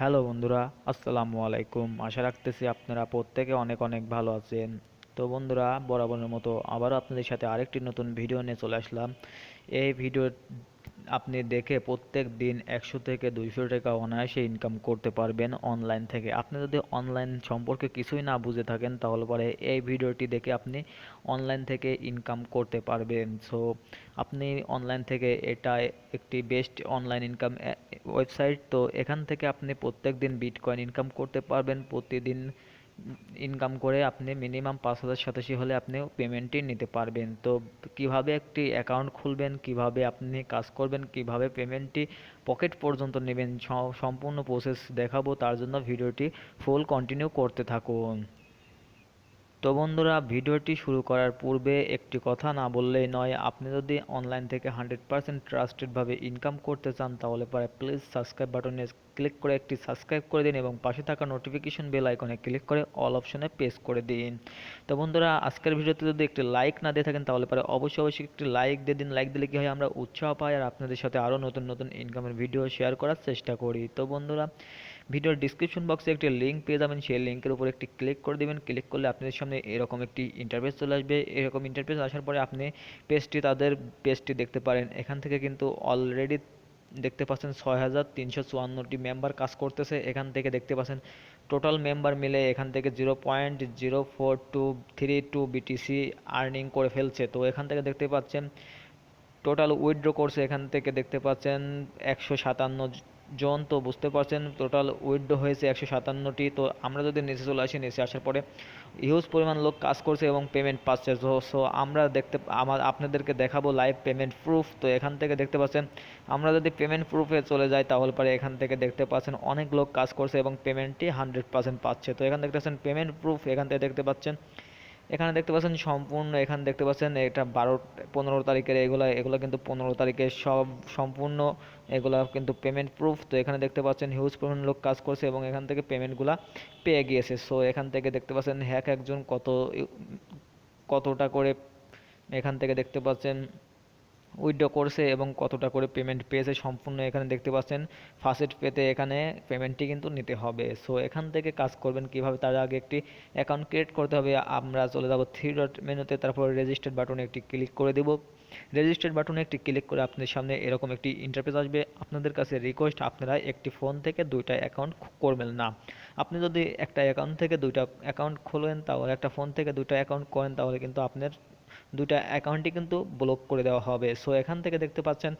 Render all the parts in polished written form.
Hello বন্ধুরা, আসসালামু আলাইকুম। আশা রাখতেছি আপনারা প্রত্যেকে অনেক অনেক ভালো আছেন। তো বন্ধুরা, বরাবরের মতো আবারও আপনাদের সাথে আরেকটি নতুন ভিডিও নিয়ে চলে আসলাম। এই ভিডিও আপনি দেখে প্রত্যেক দিন 100 থেকে 200 টাকা অনায়াসে ইনকাম করতে পারবেন অনলাইন থেকে। আপনি যদি অনলাইন সম্পর্কে কিছুই না বুঝে থাকেন তাহলে পরে এই ভিডিওটি দেখে আপনি অনলাইন থেকে ইনকাম করতে পারবেন। সো আপনি অনলাইন থেকে এটা একটি বেস্ট অনলাইন ইনকাম ওয়েবসাইট। তো এখান থেকে আপনি প্রত্যেক দিন বিটকয়েন ইনকাম করতে পারবেন। প্রতিদিন ইনকাম করে আপনি মিনিমাম 5,000 হলে আপনি পেমেন্টটি নিতে পারবেন। তো কিভাবে একটি অ্যাকাউন্ট খুলবেন, কিভাবে আপনি কাজ করবেন, কিভাবে পেমেন্টটি পকেট পর্যন্ত নেবেন, সম্পূর্ণ প্রসেস দেখাবো। তার জন্য ভিডিওটি ফুল কন্টিনিউ করতে থাকুন। তো বন্ধুরা, ভিডিওটি শুরু করার পূর্বে একটি কথা না বললেই নয়। আপনি যদি অনলাইন থেকে 100% ট্রাস্টেডভাবে ইনকাম করতে চান তাহলে পরে প্লিজ সাবস্ক্রাইব বাটনে ক্লিক করে একটি সাবস্ক্রাইব করে দিন এবং পাশে থাকা নোটিফিকেশন বেল আইকনে ক্লিক করে অল অপশনে প্রেস করে দিন। তো বন্ধুরা, আজকের ভিডিওতে যদি একটি লাইক না দিয়ে থাকেন তাহলে পরে অবশ্যই অবশ্যই একটি লাইক দিয়ে দিন। লাইক দিলে কি হয়, আমরা উৎসাহ পাই আর আপনাদের সাথে আরও নতুন নতুন ইনকামের ভিডিও শেয়ার করার চেষ্টা করি। তো বন্ধুরা, ভিডিওর ডিসক্রিপশন বক্সে একটি লিঙ্ক পেয়ে যাবেন। সেই লিঙ্কের উপর একটি ক্লিক করে দিবেন। ক্লিক করলে আপনাদের সামনে এরকম একটি ইন্টারফেস চলে আসবে। এরকম ইন্টারফেস আসার পরে আপনি তাদের পেজটি দেখতে পারেন। এখান থেকে কিন্তু অলরেডি দেখতে পাচ্ছেন 6,354টি মেম্বার কাজ করতেছে। এখান থেকে দেখতে পাচ্ছেন টোটাল মেম্বার মিলে এখান থেকে 0.04232 বিটিসি আর্নিং করে ফেলছে। তো এখান থেকে দেখতে পাচ্ছেন টোটাল উইথড্র করছে। এখান থেকে দেখতে পাচ্ছেন 157 জন। তো বুঝতে পারছেন টোটাল উইথড্র হয়েছে 157টি। তো আমরা যদি নিচে চলে আসি, নিচে আসার পরে হিউজ পরিমাণ লোক কাজ করছে এবং পেমেন্ট পাচ্ছে। সো আমরা আপনাদেরকে দেখাবো লাইভ পেমেন্ট প্রুফ। তো এখান থেকে দেখতে পাচ্ছেন আমরা যদি পেমেন্ট প্রুফে চলে যাই তাহলে পরে এখান থেকে দেখতে পাচ্ছেন অনেক লোক কাজ করছে এবং পেমেন্টটি 100% পাচ্ছে। তো এখান দেখতে পাচ্ছেন পেমেন্ট প্রুফ। এখান থেকে দেখতে পাচ্ছেন, এখানে দেখতে পাচ্ছেন সম্পূর্ণ, এখানে দেখতে পাচ্ছেন এটা 15 তারিখের, এগুলা কিন্তু 15 তারিখের সব সম্পূর্ণ, এগুলা কিন্তু পেমেন্ট প্রুফ। তো এখানে দেখতে পাচ্ছেন হিউজ পরিমাণ লোক কাজ করছে এবং এখান থেকে পেমেন্টগুলা পেয়ে গিয়েছে। সো এখান থেকে দেখতে পাচ্ছেন হ্যাক একজন কতটা করে এখান থেকে দেখতে পাচ্ছেন উইথড্র করছে এবং কতটা করে পেমেন্ট পেয়েছে সম্পূর্ণ এখানে দেখতে পাচ্ছেন। ফার্স্ট পেতে এখানে পেমেন্টটি কিন্তু নিতে হবে। সো এখান থেকে কাজ করবেন কিভাবে, তার আগে একটি অ্যাকাউন্ট ক্রিয়েট করতে হবে। আমরা চলে যাব থ্রি ডট মেনুতে, তারপর রেজিস্টার্ড বাটনে একটি ক্লিক করে দেব। রেজিস্টার্ড বাটনে একটি ক্লিক করে আপনাদের সামনে এরকম একটি ইন্টারফেস আসবে। আপনাদের কাছে রিকোয়েস্ট, আপনারা একটি ফোন থেকে দুইটা অ্যাকাউন্ট করবেন না। আপনি যদি একটা অ্যাকাউন্ট থেকে দুইটা অ্যাকাউন্ট খোলেন, তাহলে একটা ফোন থেকে দুইটা অ্যাকাউন্ট করেন, তাহলে কিন্তু আপনার দুইটা অ্যাকাউন্টই কিন্তু ব্লক করে দেওয়া হবে। সো এখান থেকে দেখতে পাচ্ছেন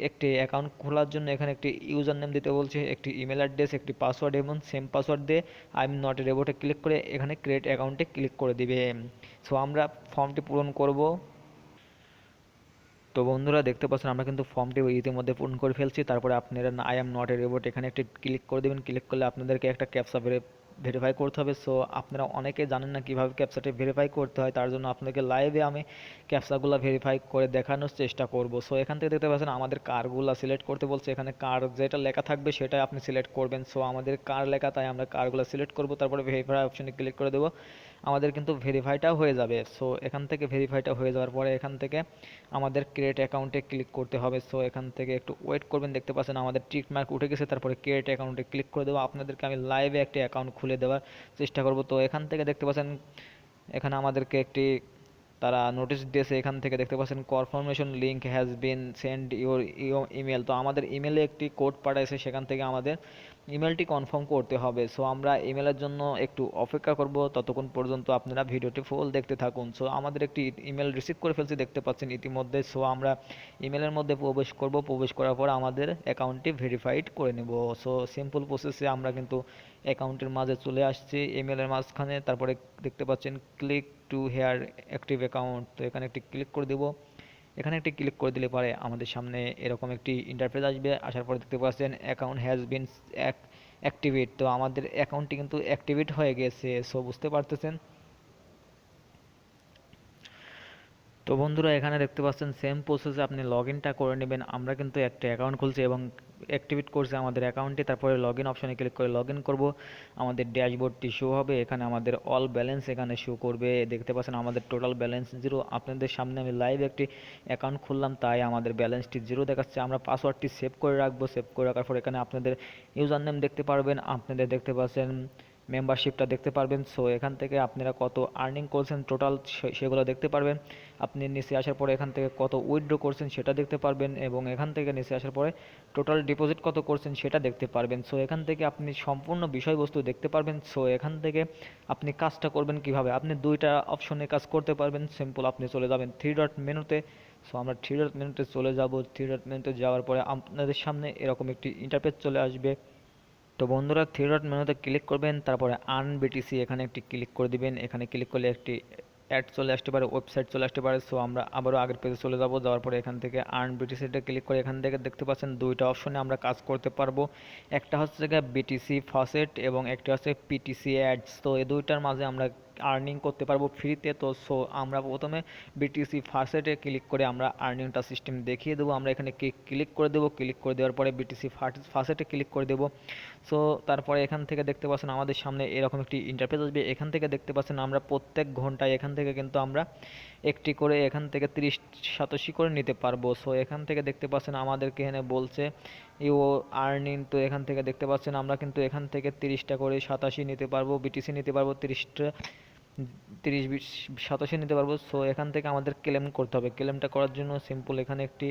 একটি অ্যাকাউন্ট খোলার জন্য এখানে একটি ইউজার নেম দিতে বলছে, একটি ইমেল অ্যাড্রেস, একটি পাসওয়ার্ড এবং সেম পাসওয়ার্ড দিয়ে আই এম নট এ রোবটে ক্লিক করে এখানে ক্রিয়েট অ্যাকাউন্টে ক্লিক করে দিবে। সো আমরা ফর্মটি পূরণ করব। তো বন্ধুরা, দেখতে পাচ্ছেন আমরা কিন্তু ফর্মটি ইতিমধ্যে পূরণ করে ফেলছি। তারপরে আপনারা I am not A robot এখানে একটি ক্লিক করে দেবেন। ক্লিক করলে আপনাদেরকে একটা ক্যাপচা ভেরিফাই করতে হবে। সো আপনারা অনেকে জানেন না কীভাবে ক্যাপচাটি ভেরিফাই করতে হয়, তার জন্য আপনাকে লাইভে আমি ক্যাপচাগুলো ভেরিফাই করে দেখানোর চেষ্টা করব। সো এখান থেকে দেখতে পাচ্ছেন আমাদের কারগুলো সিলেক্ট করতে বলছে। এখানে কার যেটা লেখা থাকবে সেটাই আপনি সিলেক্ট করবেন। সো আমাদের কার লেখা, তাই আমরা কারগুলো সিলেক্ট করব। তারপরে ভেরিফাই অপশনে ক্লিক করে দেবো। আমাদের কিন্তু ভেরিফাইটাও হয়ে যাবে। সো এখান থেকে ভেরিফাইটা হয়ে যাওয়ার পরে এখান থেকে আমাদের ক্রিয়েট অ্যাকাউন্টে ক্লিক করতে হবে। সো এখান থেকে একটু ওয়েট করবেন। দেখতে পাচ্ছেন আমাদের টিক মার্ক উঠে গেছে। তারপরে ক্রিয়েট অ্যাকাউন্টে ক্লিক করে দেবো। আপনাদেরকে আমি লাইভে একটি অ্যাকাউন্ট খুলে দেওয়ার চেষ্টা করব। তো এখান থেকে দেখতে পাচ্ছেন এখানে আমাদেরকে একটি তারা নোটিশ দিয়েছে। এখান থেকে দেখতে পাচ্ছেন confirmation link has been send your email. তো আমাদের ইমেলে একটি কোড পাঠাইছে, সেখান থেকে আমাদের ইমেলটি কনফার্ম করতে হবে। সো আমরা ইমেলের জন্য একটু অপেক্ষা করব, ততক্ষণ পর্যন্ত আপনারা ভিডিওটি ফুল দেখতে থাকুন। সো আমাদের একটি ইমেল রিসিভ করে ফেলছি দেখতে পাচ্ছেন ইতিমধ্যে। সো আমরা ইমেলের মধ্যে প্রবেশ করব। প্রবেশ করার পর আমাদের অ্যাকাউন্টটি ভেরিফাইড করে নেব। সো সিম্পল প্রসেসে আমরা কিন্তু অ্যাকাউন্টের মাঝে চলে আসছি, ইমেলের মাঝখানে। তারপরে দেখতে পাচ্ছেন click to here active account. তো এখানে একটি ক্লিক করে দেব। এখানে একটি ক্লিক করে দিলে পরে আমাদের সামনে এরকম একটি ইন্টারফেস আসবে। আসার পরে দেখতে পাচ্ছেন অ্যাকাউন্ট হ্যাজ বিন অ্যাক্টিভেট। তো আমাদের অ্যাকাউন্টটি কিন্তু অ্যাক্টিভেট হয়ে গেছে। সো বুঝতে পারতেছেন। তো বন্ধুরা, এখানে দেখতে পাচ্ছেন সেম প্রসেসে আপনি লগ ইনটা করে নেবেন। আমরা কিন্তু একটা অ্যাকাউন্ট খুলছি এবং অ্যাক্টিভেট করছি আমাদের অ্যাকাউন্টে, তারপরে লগ ইন অপশনে ক্লিক করে লগ ইন করবো। আমাদের ড্যাশবোর্ডটি শো হবে, এখানে আমাদের অল ব্যালেন্স এখানে শো করবে। দেখতে পাচ্ছেন আমাদের টোটাল ব্যালেন্স জিরো। আপনাদের সামনে আমি লাইভ একটি অ্যাকাউন্ট খুললাম, তাই আমাদের ব্যালেন্সটি জিরো দেখাচ্ছে। আমরা পাসওয়ার্ডটি সেভ করে রাখবো। সেভ করে রাখার পর এখানে আপনাদের ইউজার নেম দেখতে পারবেন, আপনাদের দেখতে পাচ্ছেন মেম্বারশিপটা দেখতে পারবেন। সো এখান থেকে আপনারা কত আর্নিং করছেন টোটাল সেগুলো দেখতে পারবেন। আপনি নিচে আসার পরে এখান থেকে কত উইথড্র করছেন সেটা দেখতে পারবেন, এবং এখান থেকে নিচে আসার পরে টোটাল ডিপোজিট কত করছেন সেটা দেখতে পারবেন। সো এখান থেকে আপনি সম্পূর্ণ বিষয়বস্তু দেখতে পারবেন। সো এখান থেকে আপনি কাজটা করবেন কিভাবে, আপনি দুইটা অপশনে কাজ করতে পারবেন। সিম্পল, আপনি চলে যাবেন থ্রি ডট মেনুতে। সো আমরা থ্রি ডট মেনুতে চলে যাব। থ্রি ডট মেনুতে যাওয়ার পরে আপনাদের সামনে এরকম একটি ইন্টারফেস চলে আসবে। তো বন্ধুরা, থ্রি ডট মেনুতে ক্লিক করবেন, তারপরে আর্ন বিটিসি এখানে একটি ক্লিক করে দিবেন। এখানে ক্লিক করলে একটি অ্যাড চলে আসতে পারে, ওয়েবসাইট চলে আসতে পারে। সো আমরা আবারও আগের পেজে চলে যাব। যাওয়ার পরে এখান থেকে আর্ন বিটিসিটা ক্লিক করে এখান থেকে দেখতে পাচ্ছেন দুইটা অপশনে আমরা কাজ করতে পারবো। একটা হচ্ছে বিটিসি ফসেট এবং একটা হচ্ছে পিটিসি অ্যাডস। তো এই দুইটার মাঝে আমরা আর্নিং করতে পারবো ফ্রিতে। তো সো আমরা প্রথমে বিটিসি ফার্স্টে ক্লিক করে আমরা আর্নিংটা সিস্টেম দেখিয়ে দেবো। আমরা এখানে ক্লিক করে দেবো। ক্লিক করে দেওয়ার পরে বিটিসি ফার্স্টে ক্লিক করে দেবো। সো তারপরে এখান থেকে দেখতে পাচ্ছেন আমাদের সামনে এরকম একটি ইন্টারফেস আসবে। এখান থেকে দেখতে পাচ্ছেন আমরা প্রত্যেক ঘন্টায় এখান থেকে কিন্তু আমরা একটি করে এখান থেকে 30 করে নিতে পারবো। সো এখান থেকে দেখতে পাচ্ছেন আমাদেরকে এখানে বলছে ইউ আর্নিং। তো এখান থেকে দেখতে পাচ্ছেন আমরা কিন্তু এখান থেকে 30টা করে 87 নিতে পারবো, বিটিসি নিতে পারবো 30টা, 30 20 87 নিতে পারবো। সো এখান থেকে আমাদের ক্লেম করতে হবে। ক্লেমটা করার জন্য সিম্পল এখানে একটি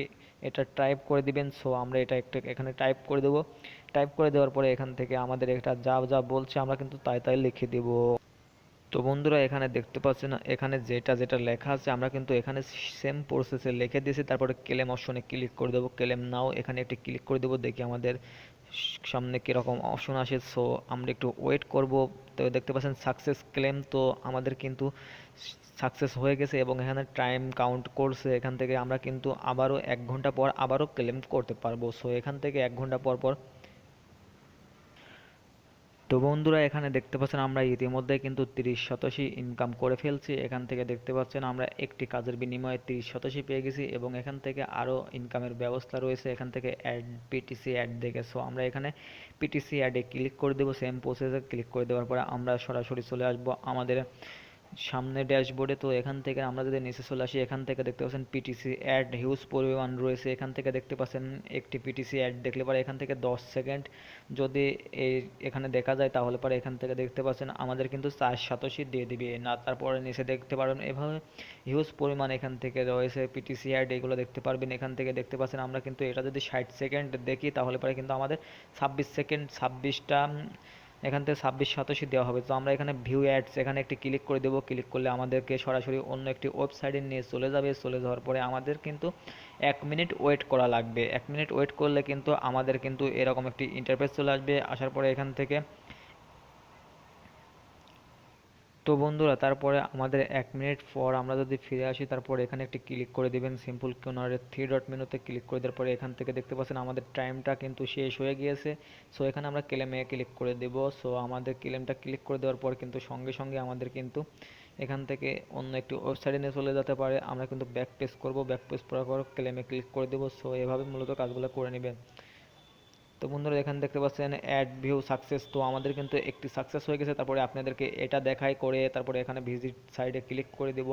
এটা টাইপ করে দিবেন। সো আমরা এটা একটা এখানে টাইপ করে দেবো। টাইপ করে দেওয়ার পরে এখান থেকে আমাদের এটা যা যা বলছে আমরা কিন্তু তাই তাই লিখে দেব। তো বন্ধুরা, এখানে দেখতে পাচ্ছেন এখানে যেটা যেটা লেখা আছে আমরা কিন্তু এখানে সেম প্রসেসে লিখে দিয়েছি। তারপরে ক্লেম অপশনে ক্লিক করে দেবো। ক্লেম নাও এখানে একটি ক্লিক করে দেবো। দেখি আমাদের সামনে কীরকম অপশন আসে। সো আমরা একটু ওয়েট করব। তো দেখতে পাচ্ছেন সাকসেস ক্লেম। তো আমাদের কিন্তু সাকসেস হয়ে গেছে এবং এখানে টাইম কাউন্ট করছে। এখান থেকে আমরা কিন্তু আবারও 1 ঘন্টা পর আবারও ক্লেম করতে পারবো। সো এখান থেকে 1 ঘন্টা পর পর। তো বন্ধুরা, এখানে দেখতে পাচ্ছেন আমরা ইতিমধ্যে কিন্তু 30 শতাংশ ইনকাম করে ফেলছি। এখান থেকে দেখতে পাচ্ছেন আমরা একটি কাজের বিনিময়ে 30 শতাংশ পেয়ে গেছি, এবং এখান থেকে আরও ইনকামের ব্যবস্থা রয়েছে। এখান থেকে অ্যাড, পিটিসি অ্যাড দেখে। সো আমরা এখানে পিটিসি অ্যাডে ক্লিক করে দেবো। সেম প্রসেসে ক্লিক করে দেওয়ার পরে আমরা সরাসরি চলে আসবো আমাদের সামনে ড্যাশবোর্ডে। তো এখান থেকে আমরা যদি নিচে চলে আসি, এখান থেকে দেখতে পাচ্ছেন পিটিসি অ্যাড হিউজ পরিমাণ রয়েছে। এখান থেকে দেখতে পাচ্ছেন একটি পিটিসি অ্যাড দেখলে পরে এখান থেকে 10 সেকেন্ড যদি এই এখানে দেখা যায়, তাহলে পরে এখান থেকে দেখতে পাচ্ছেন আমাদের কিন্তু 4 শতাংশ দিয়ে দিবে না। তারপরে নিচে দেখতে পারবেন এভাবে হিউজ পরিমাণ এখান থেকে রয়েছে পিটিসি অ্যাড, এগুলো দেখতে পারবেন। এখান থেকে দেখতে পাচ্ছেন আমরা কিন্তু এটা যদি 60 সেকেন্ড দেখি, তাহলে পরে কিন্তু আমাদের 26 সেকেন্ড 26টা এখান থেকে 26 শতাংশ দেওয়া হবে। তো আমরা এখানে ভিউ অ্যাডস এখানে একটি ক্লিক করে দেবো। ক্লিক করলে আমাদেরকে সরাসরি অন্য একটি ওয়েবসাইটে নিয়ে চলে যাবে। চলে যাওয়ার পরে আমাদের কিন্তু 1 মিনিট ওয়েট করা লাগবে। 1 মিনিট ওয়েট করলে কিন্তু আমাদের কিন্তু এরকম একটি ইন্টারফেস চলে আসবে। আসার পরে এখান থেকে, তো বন্ধুরা, তারপরে আমাদের 1 মিনিট পর আমরা যদি ফিরে আসি, তারপর এখানে একটি ক্লিক করে দিবেন। সিম্পল কর্নারে থ্রি ডট মেনুতে ক্লিক করে দেওয়ার পরে এখান থেকে দেখতে পাচ্ছেন আমাদের টাইমটা কিন্তু শেষ হয়ে গিয়েছে। সো এখানে আমরা ক্লেমে ক্লিক করে দেব। সো আমাদের ক্লেমটা ক্লিক করে দেওয়ার পর কিন্তু সঙ্গে সঙ্গে আমাদের কিন্তু এখান থেকে অন্য একটি ওয়েবসাইটে নিয়ে চলে যেতে পারে। আমরা কিন্তু ব্যাক পেজ করবো। ব্যাক পেজ করার পর ক্লেমে ক্লিক করে দেবো। সো এভাবে মূলত কাজগুলো করে নেবেন। তো বন্ধুরা, এখানে দেখতে পাচ্ছেন অ্যাড ভিউ সাকসেস। তো আমাদের কিন্তু একটি সাকসেস হয়ে গেছে। তারপরে আপনাদেরকে এটা দেখাই করে তারপরে এখানে ভিজিট সাইডে ক্লিক করে দেব।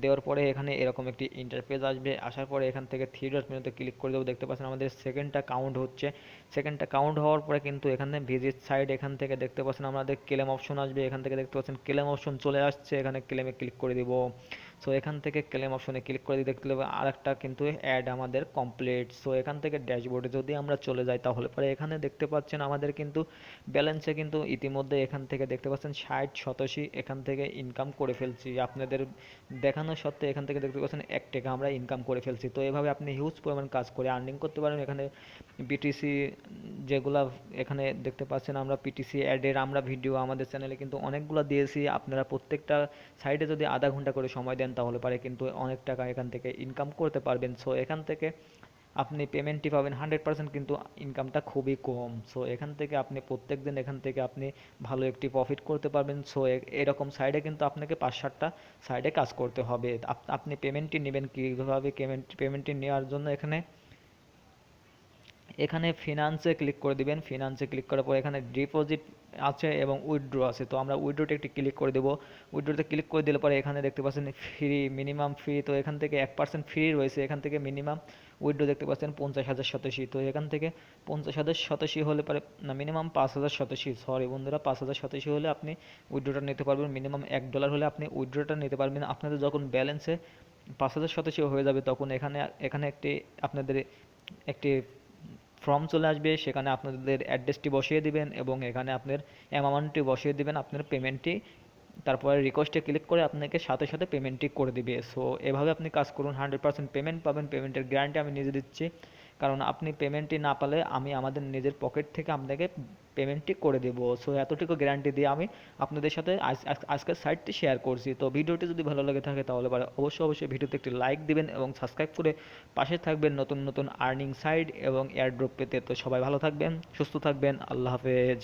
দেওয়ার পরে এখানে এরকম একটি ইন্টারফেস আসবে। আসার পরে এখান থেকে থ্রি ডট মেনুতে ক্লিক করে দেবো। দেখতে পাচ্ছেন আমাদের সেকেন্ডটা কাউন্ট হচ্ছে। সেকেন্ডটা কাউন্ট হওয়ার পরে কিন্তু এখানে ভিজিট সাইড এখান থেকে দেখতে পাচ্ছেন আমাদের ক্লেম অপশন আসবে। এখান থেকে দেখতে পাচ্ছেন ক্লেম অপশন চলে আসছে। এখানে ক্লেমে ক্লিক করে দিব। সো এখান থেকে ক্লেম অপশনে ক্লিক করে দিয়ে দেখতে পাবে আরেকটা কিন্তু অ্যাড আমাদের কমপ্লিট। সো এখান থেকে ড্যাশবোর্ডে যদি আমরা চলে যাই, তাহলে পরে এখানে দেখতে পাচ্ছেন আমাদের কিন্তু ব্যালেন্সে কিন্তু ইতিমধ্যে এখান থেকে দেখতে পাচ্ছেন 60 শতাংশ এখান থেকে ইনকাম করে ফেলছি। আপনাদের দেখানো সত্ত্বে এখান থেকে দেখতে পাচ্ছেন 1 টাকা আমরা ইনকাম করে ফেলছি। তো এভাবে আপনি হিউজ পরিমাণ কাজ করে আর্নিং করতে পারেন। এখানে বিটিসি যেগুলা এখানে দেখতে পাচ্ছেন আমরা পিটিসি অ্যাডের আমরা ভিডিও আমাদের চ্যানেলে কিন্তু অনেকগুলো দিয়েছি। আপনারা প্রত্যেকটা সাইডে যদি আধা ঘন্টা করে সময় দেন, তাহলে পারে কিন্তু অনেক টাকা এখান থেকে ইনকাম করতে পারবেন। সো এখান থেকে আপনি পেমেন্টটি পাবেন 100%, কিন্তু ইনকামটা খুবই কম। সো এখান থেকে আপনি প্রত্যেক দিন এখান থেকে আপনি ভালো একটি প্রফিট করতে পারবেন। সো এরকম সাইডে কিন্তু আপনাকে 5-7টা সাইডে কাজ করতে হবে। আপনি পেমেন্টটি নেবেন কীভাবে, পেমেন্টটি নেওয়ার জন্য এখানে এখানে ফিনান্সে ক্লিক করে দিবেন। ফিনান্সে ক্লিক করার পর এখানে ডিপোজিট আছে এবং উইথড্র আছে। তো আমরা উইথড্রোতে একটি ক্লিক করে দেবো। উইথড্রোতে ক্লিক করে দিলে পরে এখানে দেখতে পাচ্ছেন ফ্রি, মিনিমাম ফ্রি। তো এখান থেকে 1% ফ্রি রয়েছে। এখান থেকে মিনিমাম উইথড্রো দেখতে পাচ্ছেন 50,000 শতাংশী। তো এখান থেকে 50,000 শতাংশী হলে পরে না, মিনিমাম 5,000 শতাংশী, সরি বন্ধুরা, 5,000 শতাংশী হলে আপনি উইথড্রোটা নিতে পারবেন। মিনিমাম $1 হলে আপনি উইথড্রোটা নিতে পারবেন। আপনাদের যখন ব্যালেন্সে 5,000 শতাংশী হয়ে যাবে তখন এখানে এখানে একটি আপনাদের একটি ফর্ম চলে আসবে। সেখানে আপনাদের অ্যাড্রেসটি বসিয়ে দিবেন এবং এখানে আপনার অ্যামাউন্টটি বসিয়ে দিবেন, আপনার পেমেন্টটি। তারপরে রিকোয়েস্টে ক্লিক করে আপনাকে সাথে সাথে পেমেন্টটি করে দিবে। সো এভাবে আপনি কাজ করুন, 100% পেমেন্ট পাবেন। পেমেন্টের গ্যারান্টি আমি নিজে দিচ্ছি, কারণ আপনি পেমেন্টটি না পালে আমি আমাদের নিজের পকেট থেকে আপনাকে পেমেন্টটি করে দেবো। সো এতটুকু গ্যারান্টি দিয়ে আমি আপনাদের সাথে আজকের সাইটটি শেয়ার করছি। তো ভিডিওটি যদি ভালো লাগে থাকে তাহলে অবশ্যই ভিডিওতে একটি লাইক দিবেন এবং সাবস্ক্রাইব করে পাশে থাকবেন নতুন নতুন আর্নিং সাইট এবং এয়ারড্রপ পেতে। তো সবাই ভালো থাকবেন, সুস্থ থাকবেন, আল্লাহ হাফেজ।